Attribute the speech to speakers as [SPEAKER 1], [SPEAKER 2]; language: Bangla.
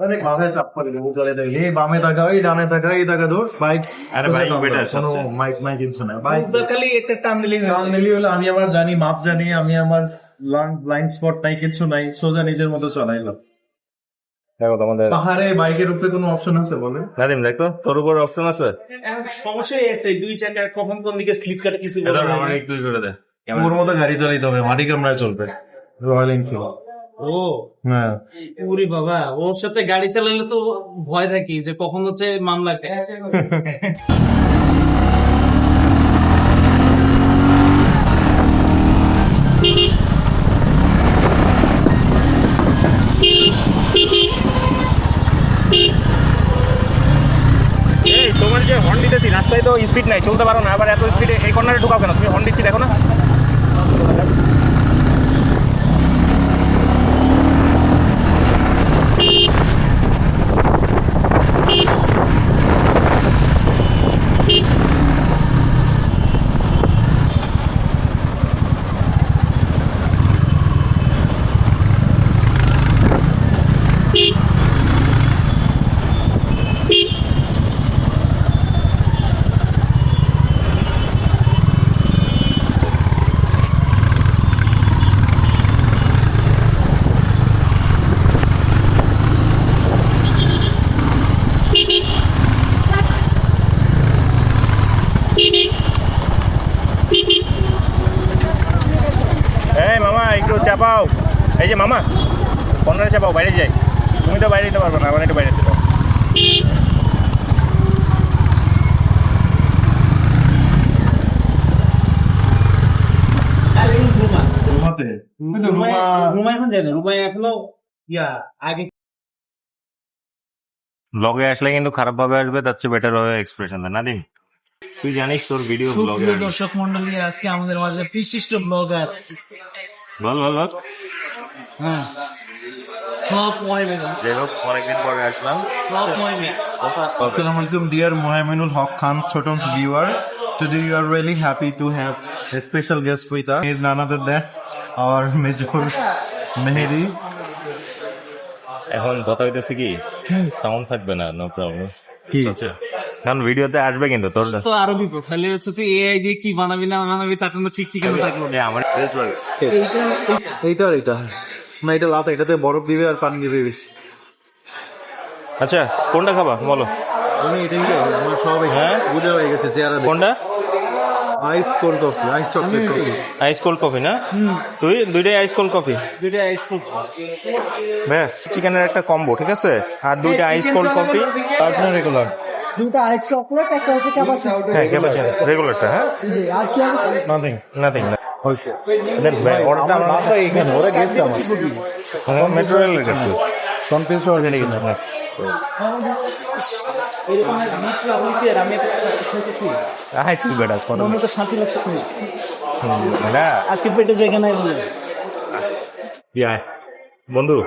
[SPEAKER 1] অনেক মাথায় চাপ পড়ে গেছে চলে দেখি এই বামে তাকাও এই ডানে তাকাও এই তাকা দূর বাইক
[SPEAKER 2] আরে বাইক বেটার
[SPEAKER 1] কোনো
[SPEAKER 2] সবচেয়ে।
[SPEAKER 1] মাইক মাইক কিছু না বাইক
[SPEAKER 3] খালি একটা টান দিলেই
[SPEAKER 1] টান দিলি হলো আমি আমার জানি মাপ জানি আমি আমার ব্লাইন্ড স্পট নাই কিছু নাই সোজা নিজের মতো চলাইলাম
[SPEAKER 2] দেখো তোমাদের
[SPEAKER 1] পাহাড়ে বাইকের উপরে কোনো অপশন আছে বলে
[SPEAKER 2] নাদিম দেখো তোর উপর অপশন আছে।
[SPEAKER 3] সমস্যাই একটাই, দুই চাকার কখন কোন দিকে স্লিপ কাটে কিছু বলা
[SPEAKER 2] ধর
[SPEAKER 3] যায়
[SPEAKER 2] আমার
[SPEAKER 3] না।
[SPEAKER 2] একটু করে দে।
[SPEAKER 1] ওর মতো গাড়ি চালাইতে হবে মাটি কামড়ায় চলবে রয়্যাল এনফিল্ড
[SPEAKER 3] ও
[SPEAKER 1] হ্যাঁ
[SPEAKER 3] ওরে বাবা, ওর সাথে গাড়ি চালাইলে তো ভয় থাকি যে কখন হচ্ছে মামলা খায়।
[SPEAKER 2] এই তোমার যে হর্ন দিতেছি রাস্তায় তো স্পিড নাই চলতে পারো না আবার এত স্পিডে এই কর্নারে ঢুকাও কেন তুমি হর্ন দিচ্ছি দেখো না। এই মামা একটু চাপাও এই যে মামা কর্নারে চাপাও বাইরে যাই তুমি তো বাইরে যেতে পারবে না আবার একটু বাইরে যেতে পারো।
[SPEAKER 1] রুমাতে
[SPEAKER 3] রুমা এখন যায় না, রুমা এখনো আগে
[SPEAKER 2] ব্লগে আসলে কিন্তু খারাপ ভাবে আসবে তার চেয়ে বেটার ভাবে এক্সপ্রেশন দেয় নাদিম তুই জানিস তোর ভিডিও ব্লগে
[SPEAKER 3] সুপ্রিয় দর্শক মন্ডলী, আজকে আমাদের মাঝে বিশিষ্ট ব্লগার
[SPEAKER 2] বল বল বল
[SPEAKER 3] হ্যাঁ সব মহিমে
[SPEAKER 2] যাই হোক অনেকদিন পরে আসলাম
[SPEAKER 3] সব মহিমে
[SPEAKER 1] Assalamu alaikum, dear Mohaminul Haq Khan, Choton's viewer. Today we are really happy to have a special guest with us. He is none other than our Major Mehdi.
[SPEAKER 2] এখন কথা হইতেছে কি সাউন্ড থাকবে না নো প্রবলেম
[SPEAKER 1] কি?
[SPEAKER 2] কারণ ভিডিওতে আসবে কিন্তু তোর
[SPEAKER 3] তো আরো বিপদ, তাহলে হচ্ছে তুই এআই দিয়ে কি বানাবি না বানাবি তার কোনো ঠিক ঠিকানা থাকলো না।
[SPEAKER 2] আমার বেস্ট লাগে
[SPEAKER 1] এইটা আর এইটা না এটা লাতা এটাতে বরফ দিবে আর পানি দিবে বেশি
[SPEAKER 2] আচ্ছা কোনটা খাবা বলো
[SPEAKER 1] আমি এটাই আমার সব
[SPEAKER 2] হ্যাঁ?
[SPEAKER 1] বুঝে হয়ে গেছে চেয়ারা
[SPEAKER 2] কোনটা
[SPEAKER 1] আইস কোল্ড কফি আইস চকলেট কফি
[SPEAKER 2] আইস কোল্ড কফি না তুই দুইটাই আইস কোল্ড কফি
[SPEAKER 3] দুইটা আইসক্রিম
[SPEAKER 2] হ্যাঁ চিকেনের একটা কম্বো ঠিক আছে আর দুইটা আইস কোল্ড কফি
[SPEAKER 1] পার্সোনাল রেগুলার
[SPEAKER 4] দুটো আইস চকলেট, একটা হচ্ছে ক্যাপাচিনো।
[SPEAKER 2] হ্যাঁ ক্যাপাচিনো রেগুলারটা হ্যাঁ
[SPEAKER 4] জি, আর কি আছে?
[SPEAKER 1] নাথিং
[SPEAKER 2] নাথিং
[SPEAKER 1] হইছে
[SPEAKER 2] দেন অর্ডারটা আমার
[SPEAKER 1] বাসা এখানে ওরা গেছে আমার
[SPEAKER 2] মেট্রো রেল লেটার
[SPEAKER 1] কনফিউজ হয়ে গেছে
[SPEAKER 3] এরকম মিক্সলা হইছে আর আমি খাইতেছি,
[SPEAKER 2] আই তুই বেটা ফটো
[SPEAKER 3] মনে তো শান্তি লাগতেছে
[SPEAKER 2] না
[SPEAKER 3] আজকে পেটে জায়গা নাই বলে।
[SPEAKER 2] বন্ধু